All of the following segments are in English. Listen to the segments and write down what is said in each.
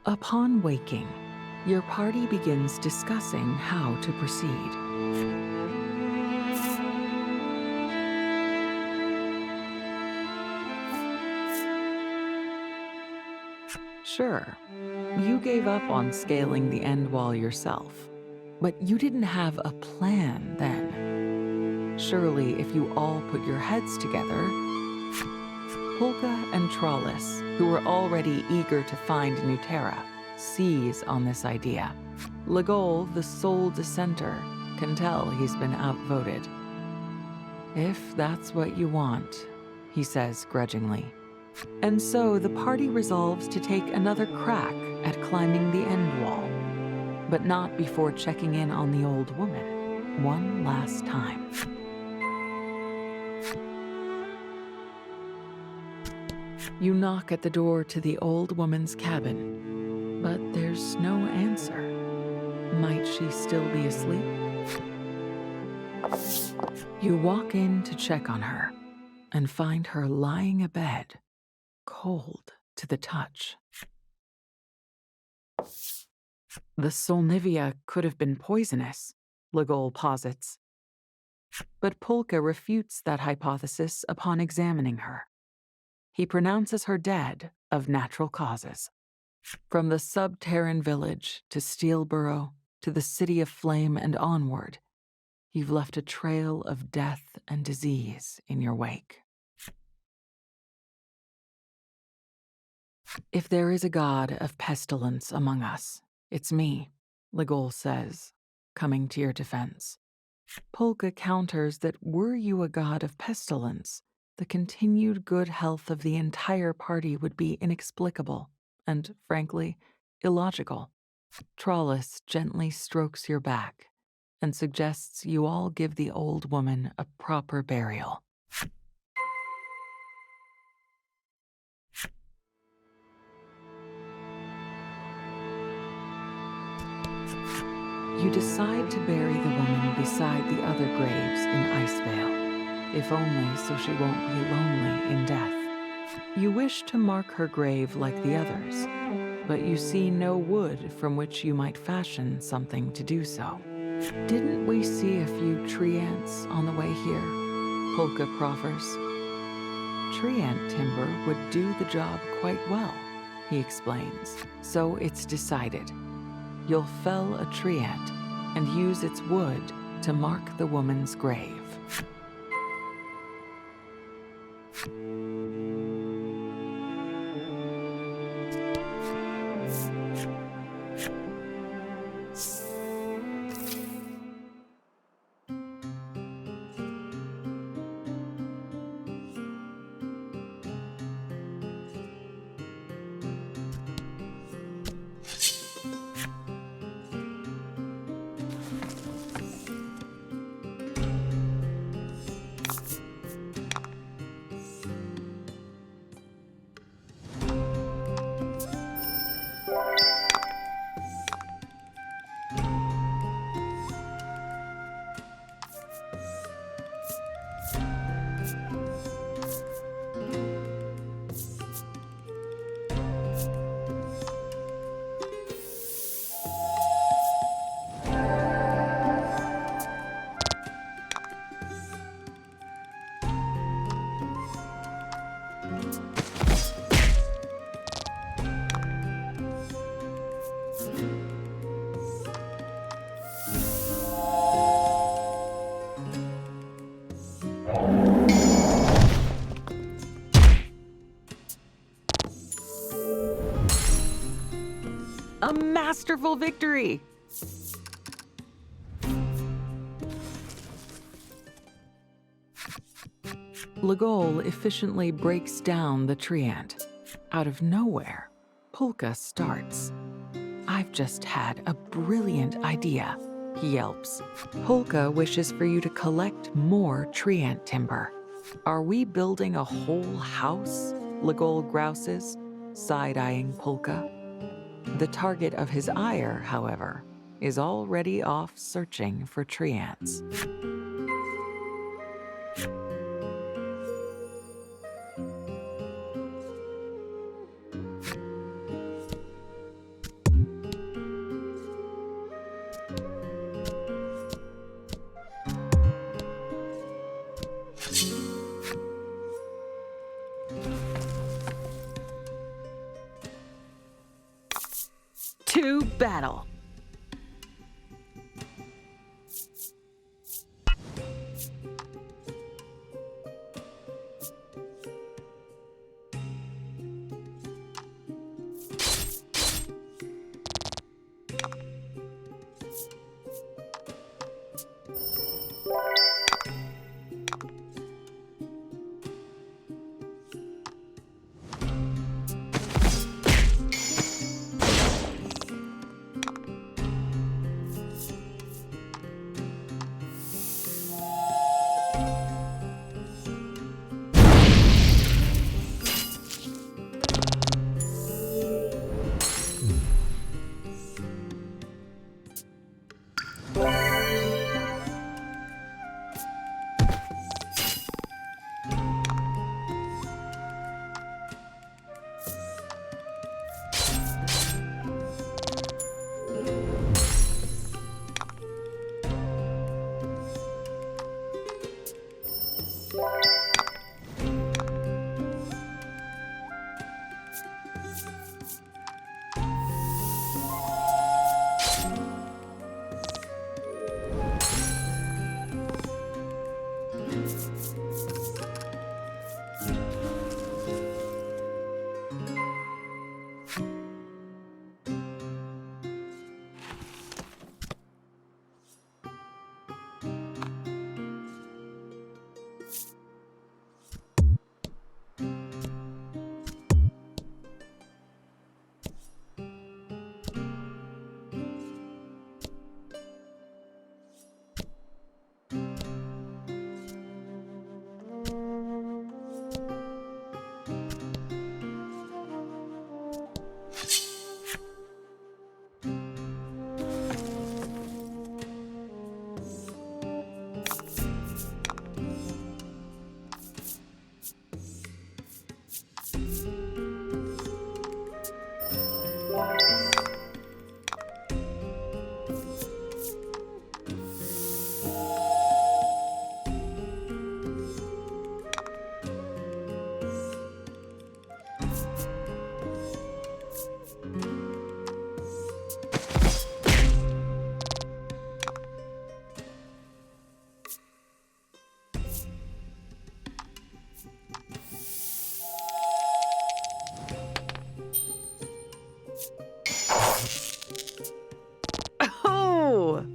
Upon waking, your party begins discussing how to proceed. Sure, you gave up on scaling the Endwall yourself, but you didn't have a plan then. Surely, if you all put your heads together, Polka and Trollis, who were already eager to find Nuterra, seize on this idea. Legol, the sole dissenter, can tell he's been outvoted. If that's what you want, he says grudgingly. And so the party resolves to take another crack at climbing the end wall, but not before checking in on the old woman one last time. You knock at the door to the old woman's cabin, but there's no answer. Might she still be asleep? You walk in to check on her and find her lying abed, cold to the touch. The Solnivia could have been poisonous, Legol posits. But Polka refutes that hypothesis upon examining her. He pronounces her dead of natural causes. From the sub-Terran village to Steelborough to the City of Flame and onward, you've left a trail of death and disease in your wake. If there is a god of pestilence among us, it's me, Legol says, coming to your defense. Polka counters that were you a god of pestilence, the continued good health of the entire party would be inexplicable and, frankly, illogical. Trollis gently strokes your back and suggests you all give the old woman a proper burial. You decide to bury the woman beside the other graves in Icevale, if only so she won't be lonely in death. You wish to mark her grave like the others, but you see no wood from which you might fashion something to do so. Didn't we see a few tree ants on the way here? Polka proffers. Tree ant timber would do the job quite well, he explains. So it's decided. You'll fell a tree ant and use its wood to mark the woman's grave. A masterful victory! Legol efficiently breaks down the tree ant. Out of nowhere, Polka starts. I've just had a brilliant idea, he yelps. Polka wishes for you to collect more tree ant timber. Are we building a whole house? Legol grouses, side-eyeing Polka. The target of his ire, however, is already off searching for tree ants. To battle. Oh!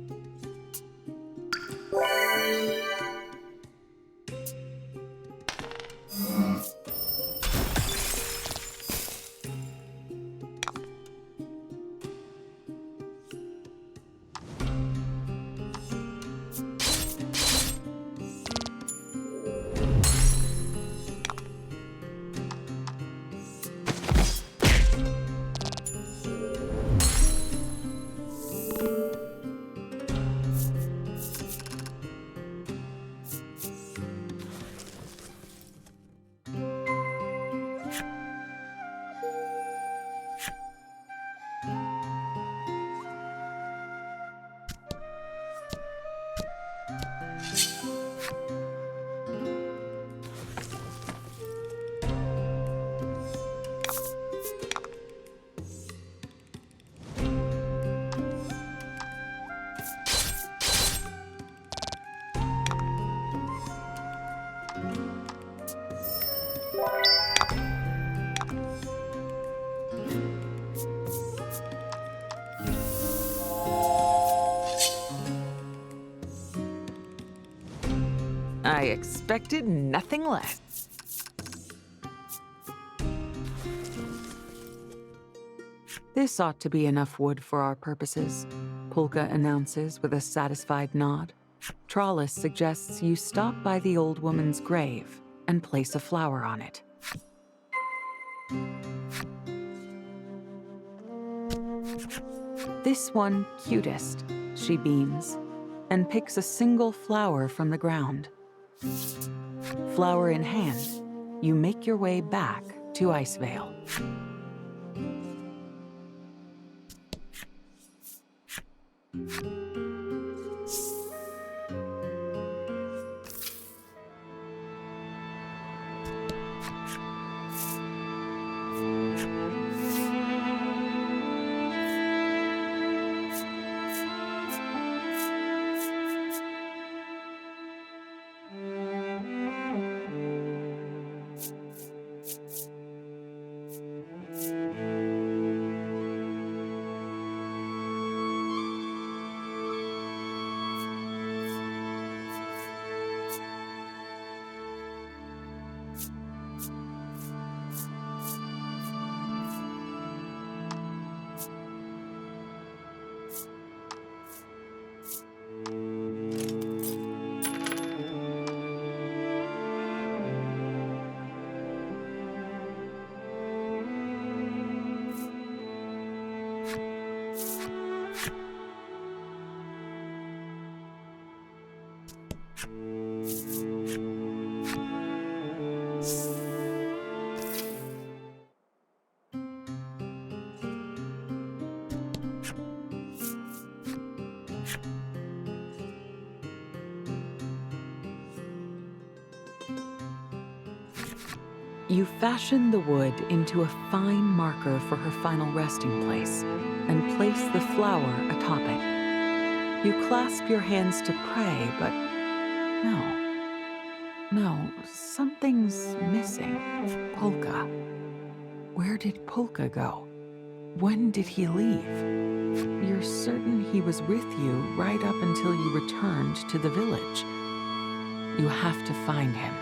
I expected nothing less. This ought to be enough wood for our purposes, Polka announces with a satisfied nod. Trollis suggests you stop by the old woman's grave and place a flower on it. This one cutest, she beams, and picks a single flower from the ground. Flower in hand, you make your way back to Icevale. You fashion the wood into a fine marker for her final resting place and place the flower atop it. You clasp your hands to pray, but no, something's missing. Polka. Where did Polka go? When did he leave? You're certain he was with you right up until you returned to the village. You have to find him.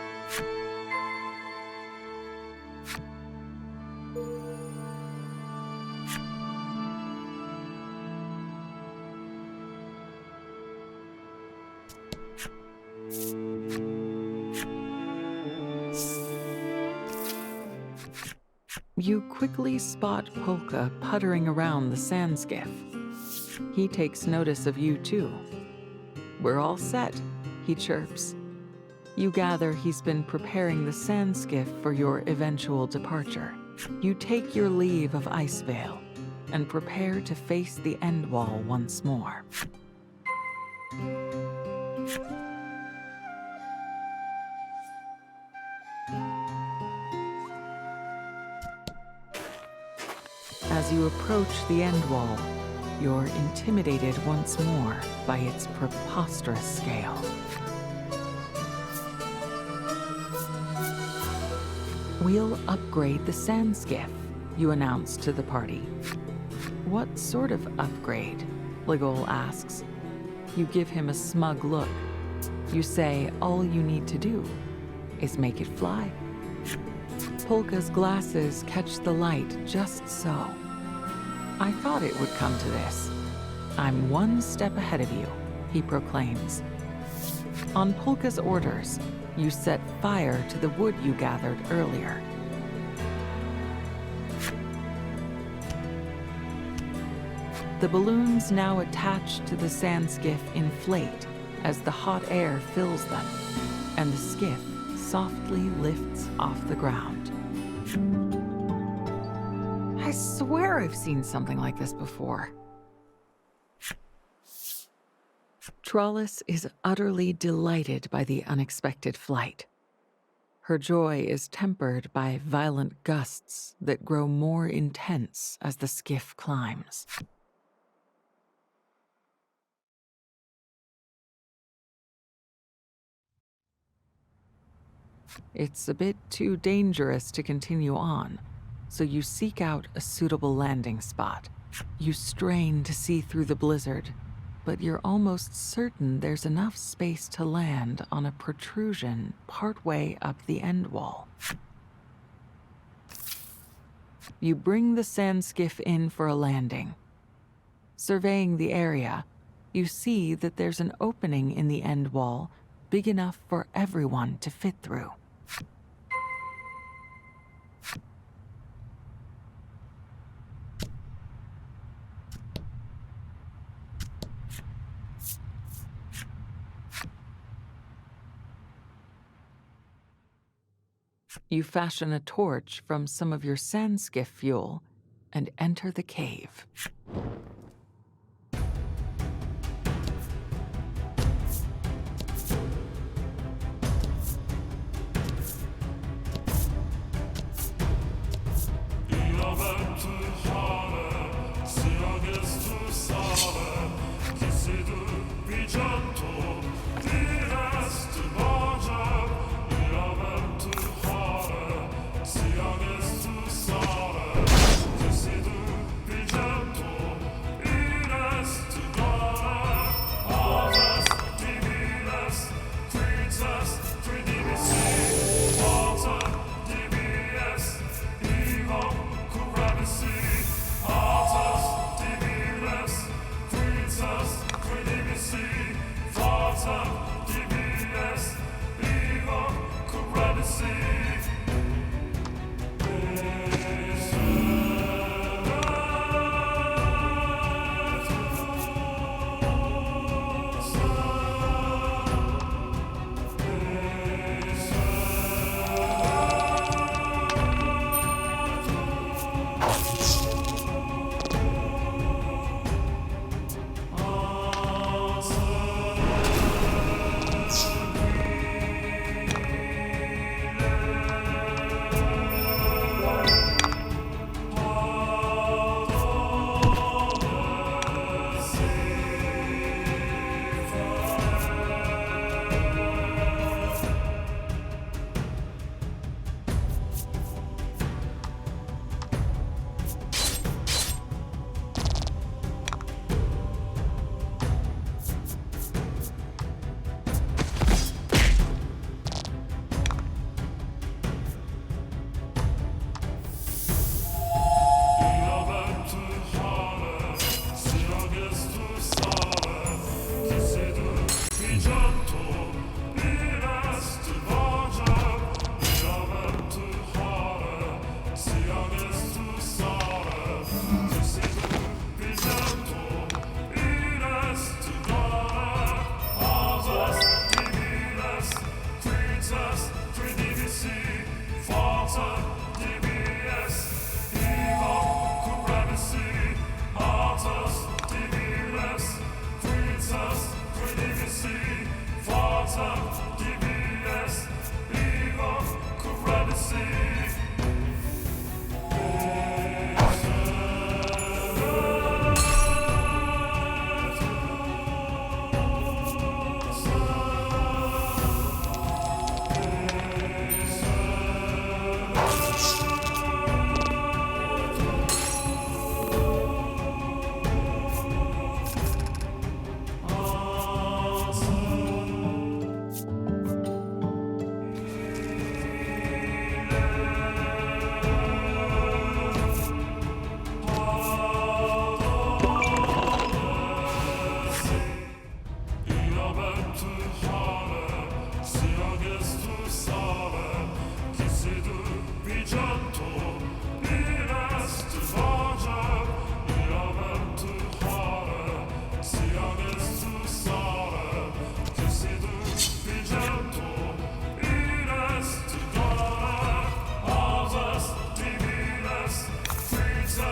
You quickly spot Polka puttering around the sand skiff. He takes notice of you too. "We're all set," he chirps. You gather he's been preparing the sand skiff for your eventual departure. You take your leave of Icevale and prepare to face the Endwall once more. As you approach the Endwall, you're intimidated once more by its preposterous scale. "We'll upgrade the sand skiff," you announce to the party. "What sort of upgrade?" Ligol asks. You give him a smug look. You say all you need to do is make it fly. Polka's glasses catch the light just so. "I thought it would come to this. I'm one step ahead of you," he proclaims. On Polka's orders, you set fire to the wood you gathered earlier. The balloons now attached to the sand skiff inflate as the hot air fills them, and the skiff softly lifts off the ground. I swear I've seen something like this before. Trollis is utterly delighted by the unexpected flight. Her joy is tempered by violent gusts that grow more intense as the skiff climbs. It's a bit too dangerous to continue on, so you seek out a suitable landing spot. You strain to see through the blizzard, but you're almost certain there's enough space to land on a protrusion partway up the Endwall. You bring the sand skiff in for a landing. Surveying the area, you see that there's an opening in the Endwall big enough for everyone to fit through. You fashion a torch from some of your sand skiff fuel and enter the cave.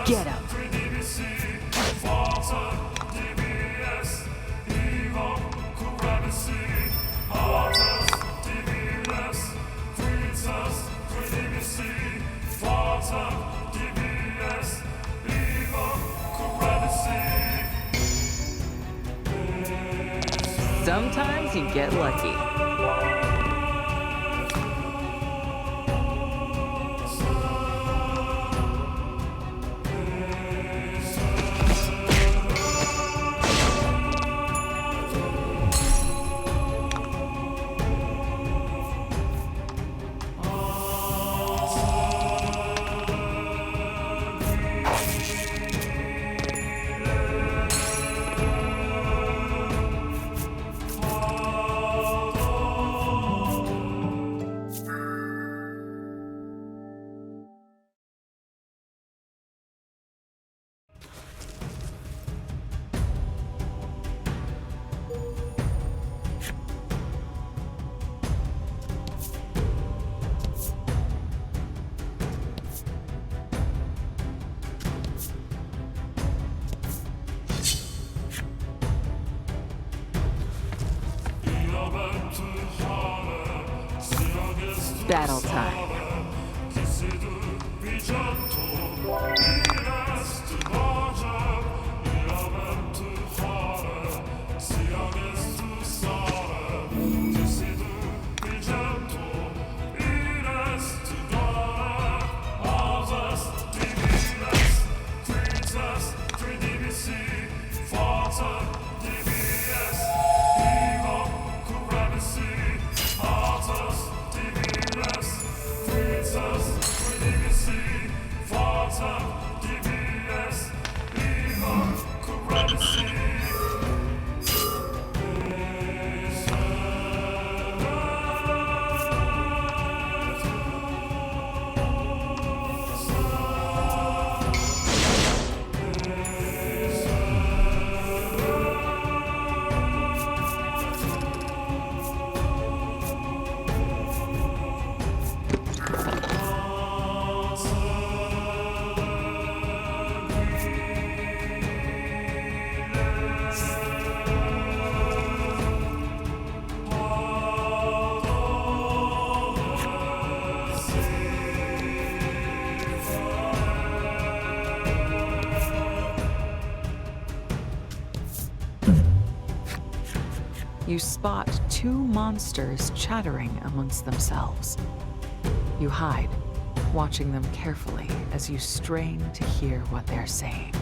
Get up. Sometimes you get lucky. Battle time. You spot two monsters chattering amongst themselves. You hide, watching them carefully as you strain to hear what they're saying.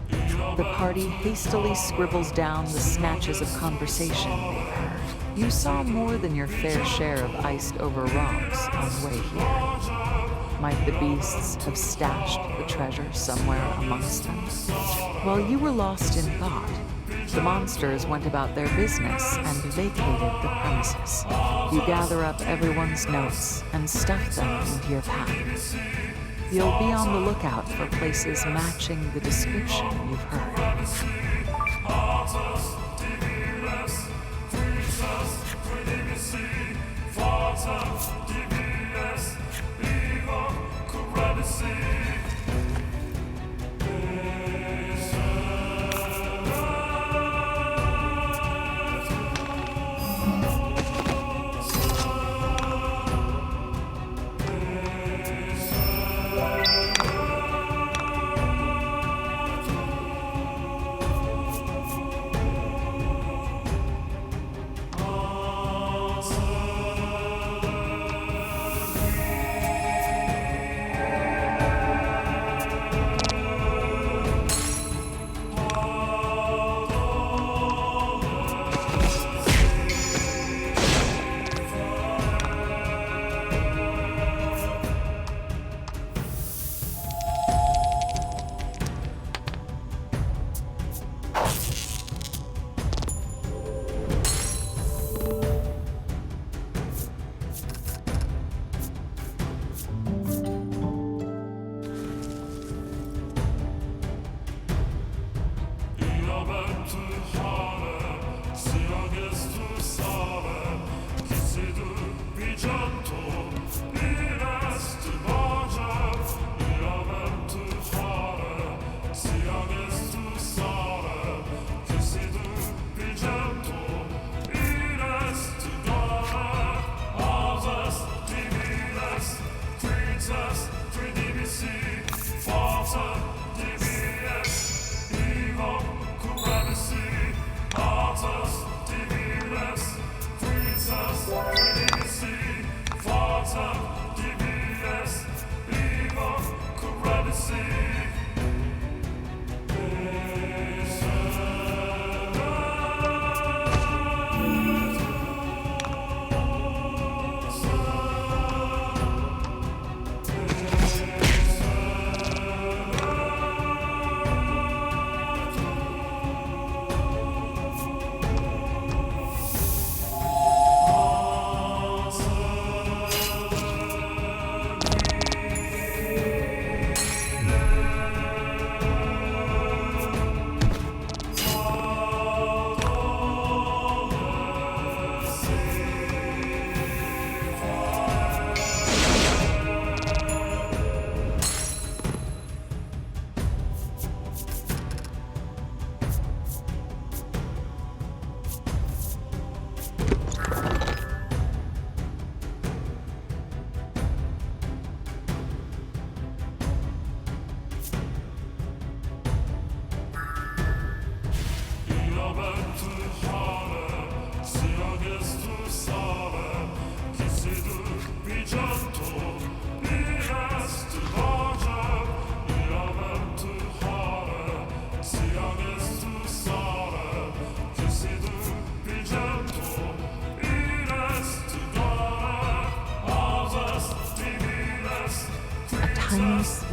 The party hastily scribbles down the snatches of conversation they've heard. You saw more than your fair share of iced-over rocks on the way here. Might the beasts have stashed the treasure somewhere amongst them? While you were lost in thought, the monsters went about their business and vacated the premises. You gather up everyone's notes and stuff them into your pack. You'll be on the lookout for places matching the description you've heard.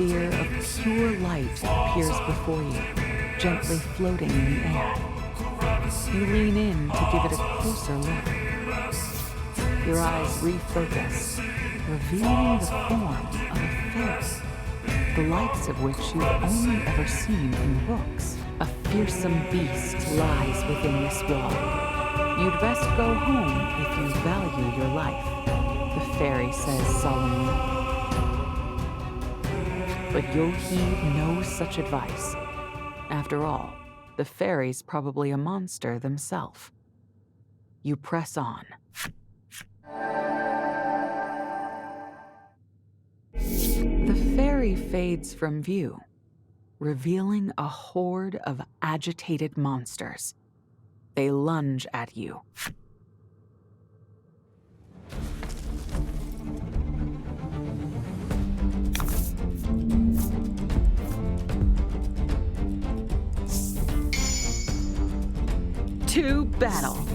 sphere of pure light appears before you, gently floating in the air. You lean in to give it a closer look. Your eyes refocus, revealing the form of a fairy, the likes of which you've only ever seen in books. A fearsome beast lies within this wall. You'd best go home if you value your life, the fairy says solemnly. But you'll heed no such advice. After all, the fairy's probably a monster themselves. You press on. The fairy fades from view, revealing a horde of agitated monsters. They lunge at you. To battle.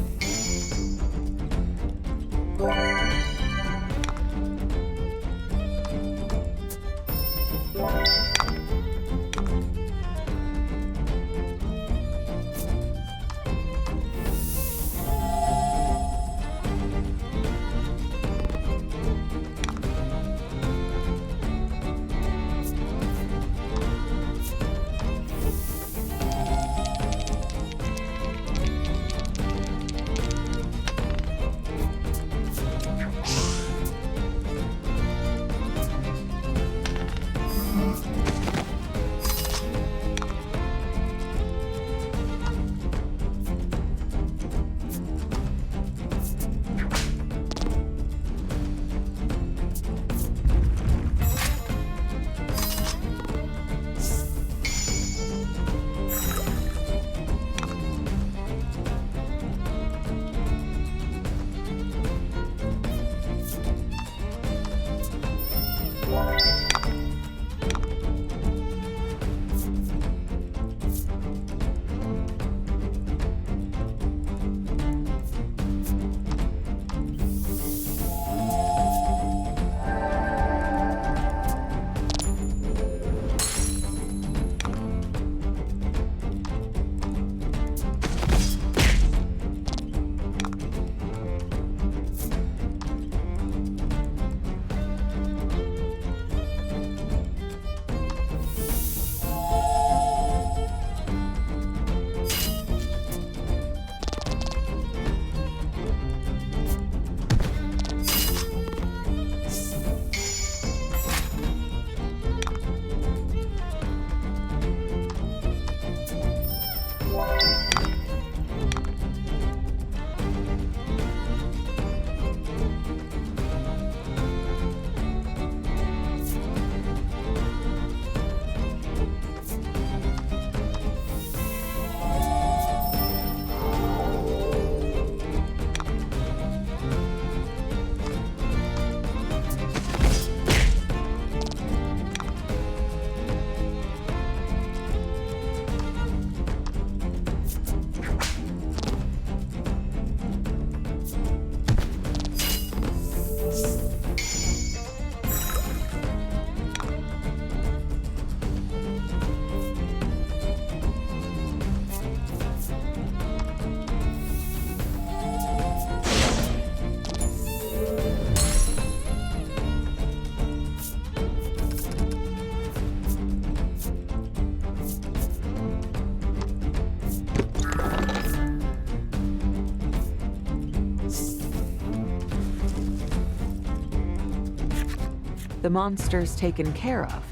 The monster's taken care of.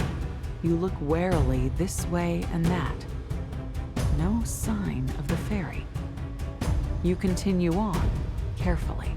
You look warily this way and that. No sign of the fairy. You continue on, carefully.